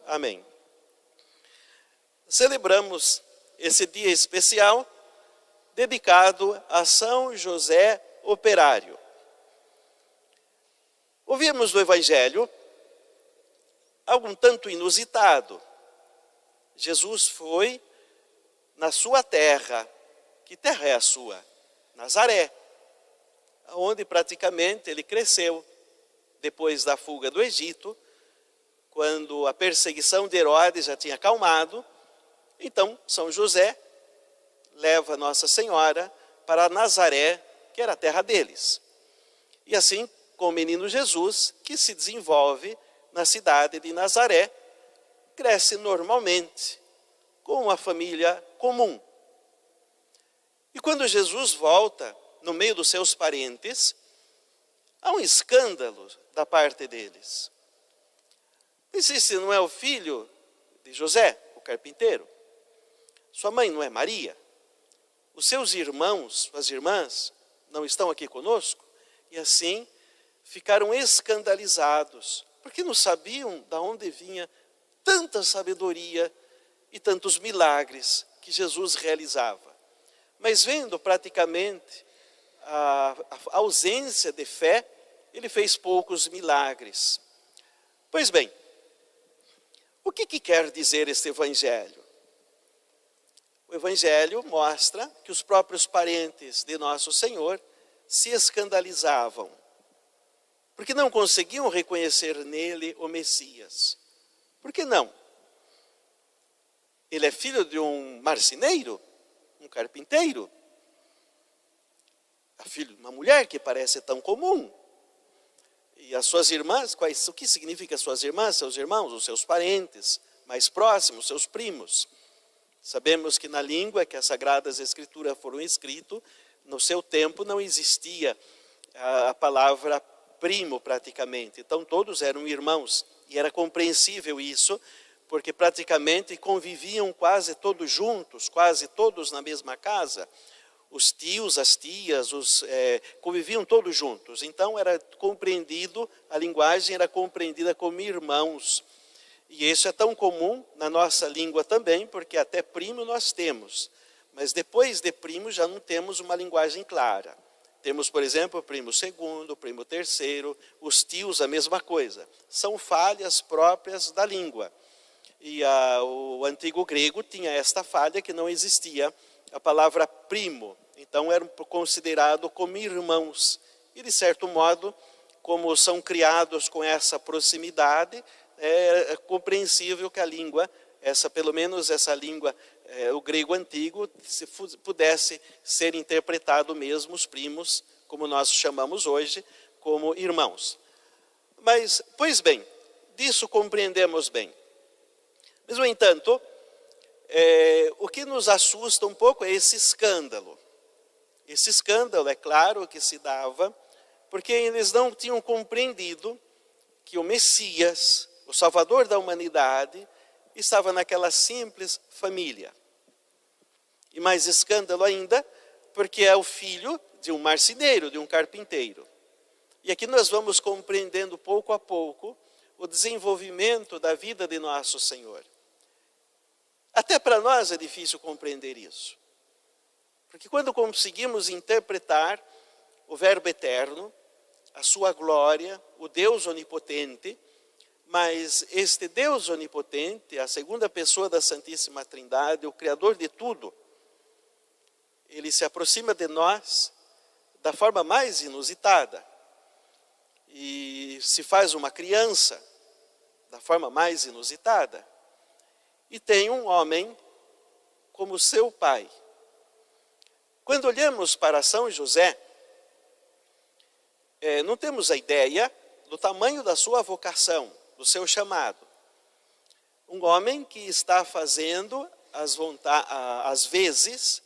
Amém. Celebramos esse dia especial dedicado a São José Operário. Ouvimos no Evangelho algo um tanto inusitado. Jesus foi na sua terra. Que terra é a sua? Nazaré, onde praticamente ele cresceu. Depois da fuga do Egito, quando a perseguição de Herodes já tinha acalmado, então São José leva Nossa Senhora para Nazaré, que era a terra deles. E assim, com o menino Jesus, que se desenvolve na cidade de Nazaré, cresce normalmente, com uma família comum. E quando Jesus volta, no meio dos seus parentes, há um escândalo da parte deles. Esse não é o filho de José, o carpinteiro? Sua mãe não é Maria? Os seus irmãos, suas irmãs, não estão aqui conosco? E assim ficaram escandalizados, porque não sabiam de onde vinha tanta sabedoria e tantos milagres que Jesus realizava. Mas vendo praticamente a ausência de fé, ele fez poucos milagres. Pois bem, o que quer dizer este Evangelho? O Evangelho mostra que os próprios parentes de Nosso Senhor se escandalizavam, porque não conseguiam reconhecer nele o Messias. Por que não? Ele é filho de um marceneiro, um carpinteiro. É filho de uma mulher que parece tão comum. E as suas irmãs, o que significa suas irmãs, seus irmãos, os seus parentes mais próximos, seus primos? Sabemos que na língua que as Sagradas Escrituras foram escritas, no seu tempo não existia a palavra primo praticamente. Então todos eram irmãos. E era compreensível isso, porque praticamente conviviam quase todos juntos, quase todos na mesma casa. Os tios, as tias, conviviam todos juntos. Então era compreendido, a linguagem era compreendida como irmãos. E isso é tão comum na nossa língua também, porque até primo nós temos. Mas depois de primo já não temos uma linguagem clara. Temos, por exemplo, o primo segundo, o primo terceiro, os tios, a mesma coisa. São falhas próprias da língua. E o antigo grego tinha esta falha que não existia a palavra primo. Então eram considerados como irmãos. E de certo modo, como são criados com essa proximidade, é compreensível que a língua, pelo menos essa língua, o grego antigo, se pudesse ser interpretado mesmo os primos, como nós chamamos hoje, como irmãos. Mas, pois bem, disso compreendemos bem. Mas, no entanto, o que nos assusta um pouco é esse escândalo. Esse escândalo, é claro que se dava, porque eles não tinham compreendido que o Messias, o Salvador da humanidade, estava naquela simples família. E mais escândalo ainda, porque é o filho de um marceneiro, de um carpinteiro. E aqui nós vamos compreendendo pouco a pouco o desenvolvimento da vida de Nosso Senhor. Até para nós é difícil compreender isso. Porque quando conseguimos interpretar o Verbo eterno, a sua glória, o Deus onipotente, mas este Deus onipotente, a segunda pessoa da Santíssima Trindade, o Criador de tudo, ele se aproxima de nós da forma mais inusitada. E se faz uma criança da forma mais inusitada. E tem um homem como seu pai. Quando olhamos para São José, não temos a ideia do tamanho da sua vocação, do seu chamado. Um homem que está fazendo as vezes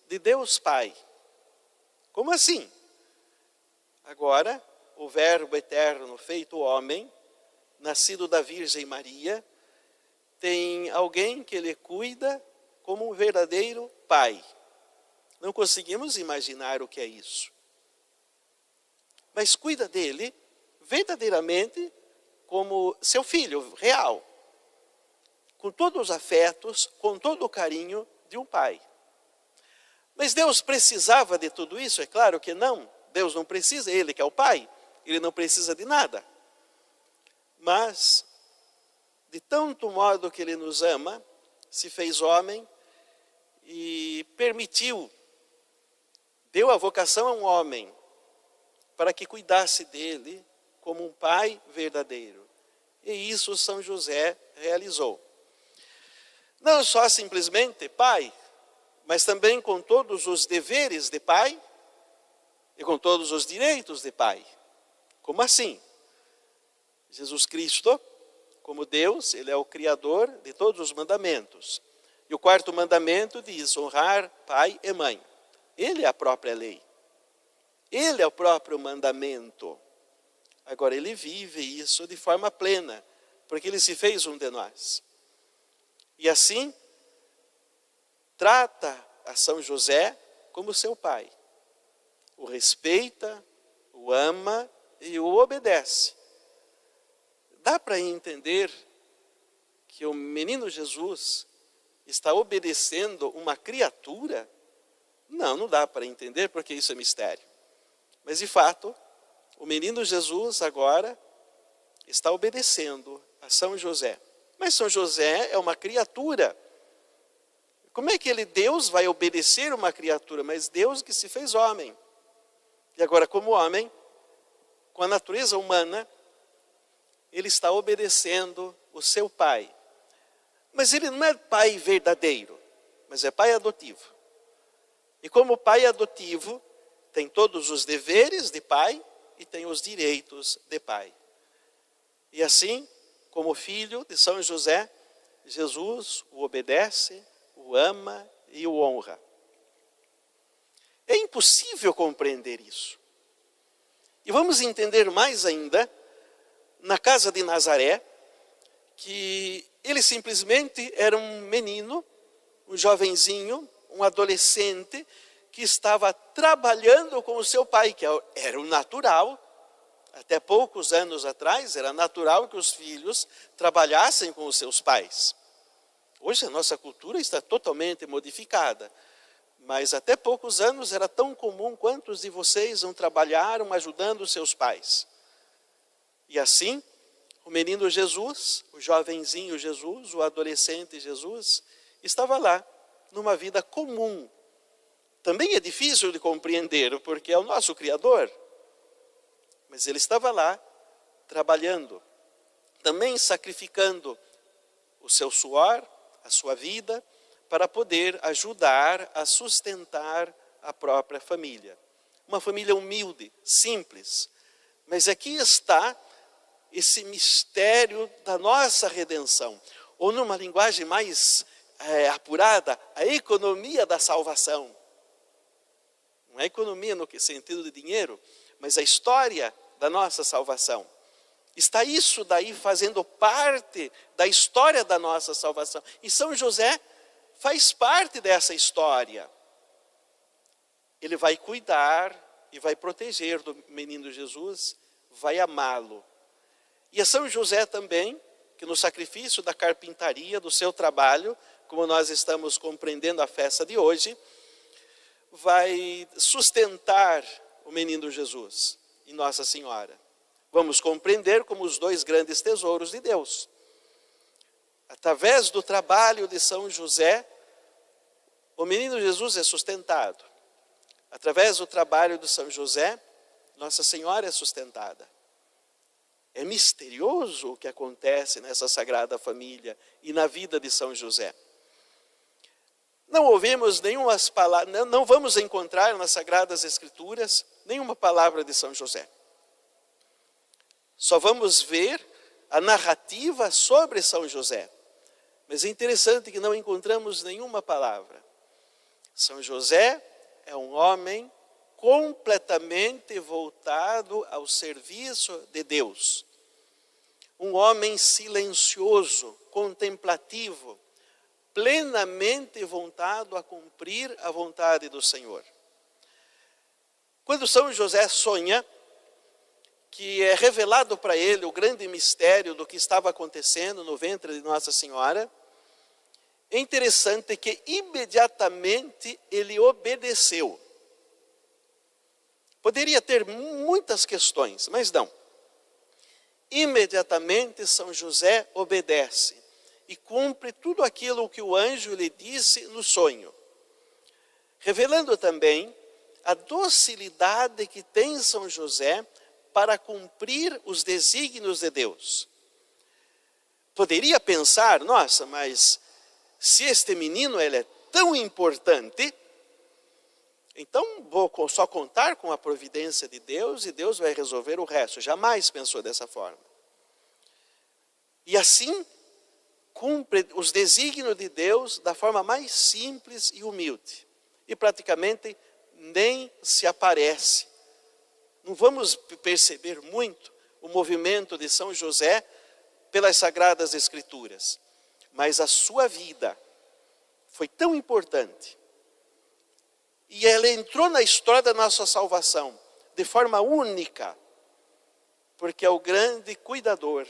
de Deus Pai. Como assim? Agora, o Verbo eterno feito homem, nascido da Virgem Maria, tem alguém que ele cuida como um verdadeiro pai. Não conseguimos imaginar o que é isso. Mas cuida dele verdadeiramente como seu filho real. com todos os afetos, com todo o carinho de um pai. Mas Deus precisava de tudo isso? É claro que não. Deus não precisa, Ele que é o Pai, Ele não precisa de nada. Mas, de tanto modo que Ele nos ama, se fez homem e permitiu, deu a vocação a um homem para que cuidasse dele como um pai verdadeiro. E isso São José realizou. Não só simplesmente pai, mas também com todos os deveres de pai e com todos os direitos de pai. Como assim? Jesus Cristo, como Deus, Ele é o Criador de todos os mandamentos. E o quarto mandamento diz: honrar pai e mãe. Ele é a própria lei. Ele é o próprio mandamento. Agora, Ele vive isso de forma plena, porque Ele se fez um de nós. E assim, trata a São José como seu pai. O respeita, o ama e o obedece. Dá para entender que o menino Jesus está obedecendo uma criatura? Não, não dá para entender, porque isso é mistério. Mas de fato, o menino Jesus agora está obedecendo a São José. Mas São José é uma criatura. Como é que Deus vai obedecer uma criatura? Mas Deus que se fez homem. E agora, como homem, com a natureza humana, Ele está obedecendo o seu pai. Mas Ele não é pai verdadeiro, mas é pai adotivo. E como pai adotivo, tem todos os deveres de pai e tem os direitos de pai. E assim, como filho de São José, Jesus o obedece, o ama e o honra. É impossível compreender isso. E vamos entender mais ainda na casa de Nazaré, que ele simplesmente era um menino, um jovenzinho, um adolescente, que estava trabalhando com o seu pai, que era o natural. Até poucos anos atrás, era natural que os filhos trabalhassem com os seus pais. Hoje a nossa cultura está totalmente modificada, mas até poucos anos era tão comum. Quantos de vocês não trabalharam ajudando os seus pais? E assim, o menino Jesus, o jovenzinho Jesus, o adolescente Jesus, estava lá, numa vida comum. Também é difícil de compreender, porque é o nosso Criador. Mas ele estava lá, trabalhando, também sacrificando o seu suor, a sua vida, para poder ajudar a sustentar a própria família. Uma família humilde, simples. Mas aqui está esse mistério da nossa redenção. Ou numa linguagem mais apurada, a economia da salvação. Não é economia no sentido de dinheiro, mas a história da nossa salvação. Está isso daí fazendo parte da história da nossa salvação. E São José faz parte dessa história. Ele vai cuidar e vai proteger do menino Jesus, vai amá-lo. E a São José também, que no sacrifício da carpintaria, do seu trabalho, como nós estamos compreendendo a festa de hoje, vai sustentar o menino Jesus e Nossa Senhora. Vamos compreender como os dois grandes tesouros de Deus. Através do trabalho de São José, o menino Jesus é sustentado. Através do trabalho de São José, Nossa Senhora é sustentada. É misterioso o que acontece nessa Sagrada Família e na vida de São José. Não ouvimos nenhuma palavra, não vamos encontrar nas Sagradas Escrituras nenhuma palavra de São José. Só vamos ver a narrativa sobre São José. Mas é interessante que não encontramos nenhuma palavra. São José é um homem completamente voltado ao serviço de Deus. Um homem silencioso, contemplativo, plenamente voltado a cumprir a vontade do Senhor. Quando São José sonha, que é revelado para ele o grande mistério do que estava acontecendo no ventre de Nossa Senhora, É interessante que imediatamente ele obedeceu. Poderia ter muitas questões, mas não. Imediatamente São José obedece e cumpre tudo aquilo que o anjo lhe disse no sonho, revelando também a docilidade que tem São José para cumprir os desígnios de Deus. Poderia pensar, nossa, mas se este menino ele é tão importante, então vou só contar com a providência de Deus e Deus vai resolver o resto. Jamais pensou dessa forma. E assim, cumpre os desígnios de Deus da forma mais simples e humilde. E praticamente nem se aparece. Não vamos perceber muito o movimento de São José pelas Sagradas Escrituras. Mas a sua vida foi tão importante. E ela entrou na história da nossa salvação de forma única, porque é o grande cuidador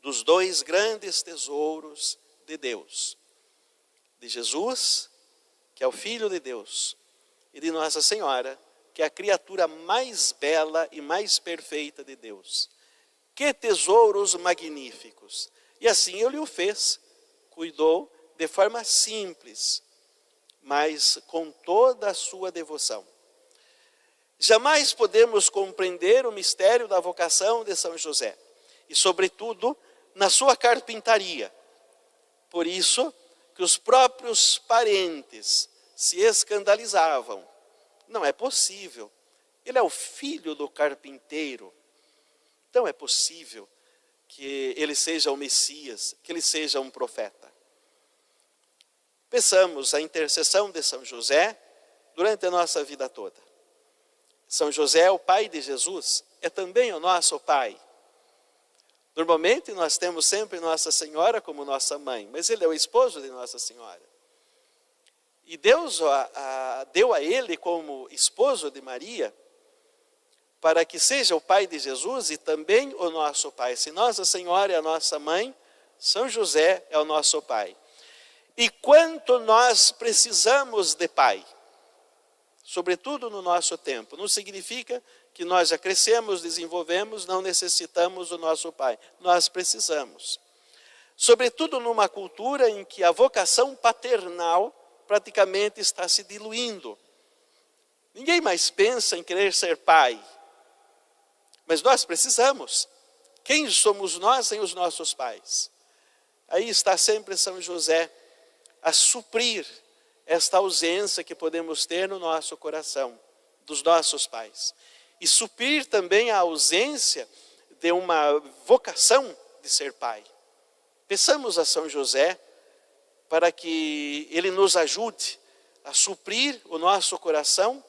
dos dois grandes tesouros de Deus, de Jesus, que é o Filho de Deus, e de Nossa Senhora, que é a criatura mais bela e mais perfeita de Deus. Que tesouros magníficos! E assim Ele o fez, cuidou de forma simples, mas com toda a sua devoção. Jamais podemos compreender o mistério da vocação de São José, e sobretudo na sua carpintaria. Por isso que os próprios parentes se escandalizavam. Não é possível, ele é o filho do carpinteiro. Então é possível que ele seja o Messias, que ele seja um profeta. Peçamos a intercessão de São José durante a nossa vida toda. São José, o pai de Jesus, é também o nosso pai. Normalmente nós temos sempre Nossa Senhora como nossa mãe, mas ele é o esposo de Nossa Senhora. E Deus deu a ele como esposo de Maria, para que seja o pai de Jesus e também o nosso pai. Se Nossa Senhora é a nossa mãe, São José é o nosso pai. E quanto nós precisamos de pai, sobretudo no nosso tempo. Não significa que nós já crescemos, desenvolvemos, não necessitamos do nosso pai. Nós precisamos. Sobretudo numa cultura em que a vocação paternal praticamente está se diluindo. Ninguém mais pensa em querer ser pai. Mas nós precisamos. Quem somos nós sem os nossos pais? Aí está sempre São José a suprir esta ausência que podemos ter no nosso coração, dos nossos pais. E suprir também a ausência de uma vocação de ser pai. Peçamos a São José para que ele nos ajude a suprir o nosso coração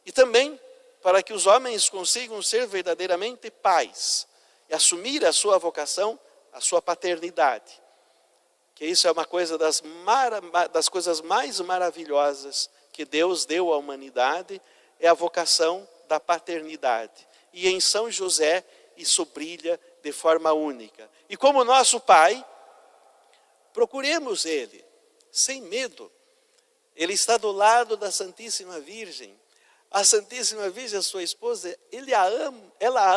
e também para que os homens consigam ser verdadeiramente pais e assumir a sua vocação, a sua paternidade. Que isso é uma coisa das coisas mais maravilhosas que Deus deu à humanidade, é a vocação da paternidade. E em São José isso brilha de forma única. E como nosso pai, procuremos ele, sem medo. Ele está do lado da Santíssima Virgem. A Santíssima Virgem, a sua esposa, ela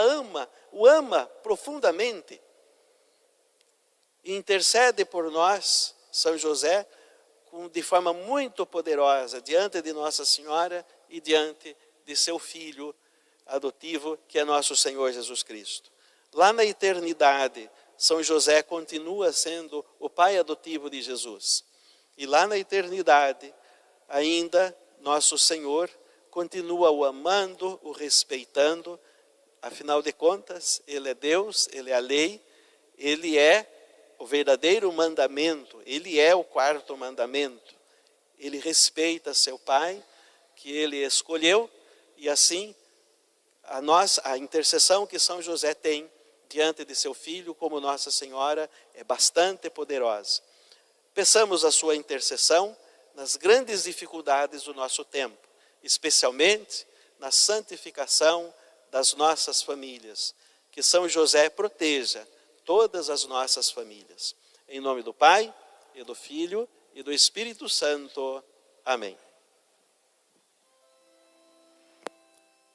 o ama profundamente. E intercede por nós, São José, de forma muito poderosa, diante de Nossa Senhora e diante de seu Filho adotivo, que é nosso Senhor Jesus Cristo. Lá na eternidade, São José continua sendo o pai adotivo de Jesus. E lá na eternidade, ainda, nosso Senhor continua o amando, o respeitando. Afinal de contas, Ele é Deus, Ele é a lei, Ele é o verdadeiro mandamento, Ele é o quarto mandamento. Ele respeita seu Pai, que Ele escolheu, e assim a intercessão que São José tem diante de seu Filho, como Nossa Senhora, é bastante poderosa. Peçamos a sua intercessão nas grandes dificuldades do nosso tempo, especialmente na santificação das nossas famílias. Que São José proteja todas as nossas famílias. Em nome do Pai, e do Filho, e do Espírito Santo. Amém.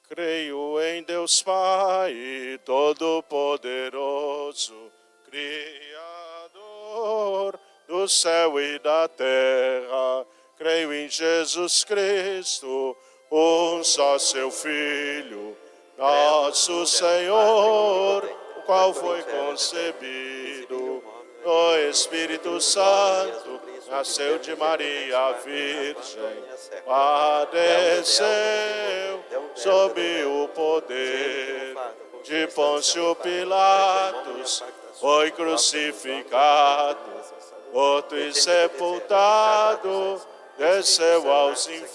Creio em Deus Pai, Todo-Poderoso, Criador do céu e da terra. Creio em Jesus Cristo, um só seu Filho, nosso Senhor, o qual foi concebido do Espírito Santo, nasceu de Maria Virgem, padeceu sob o poder de Pôncio Pilatos, foi crucificado, morto e sepultado, desceu aos infernos.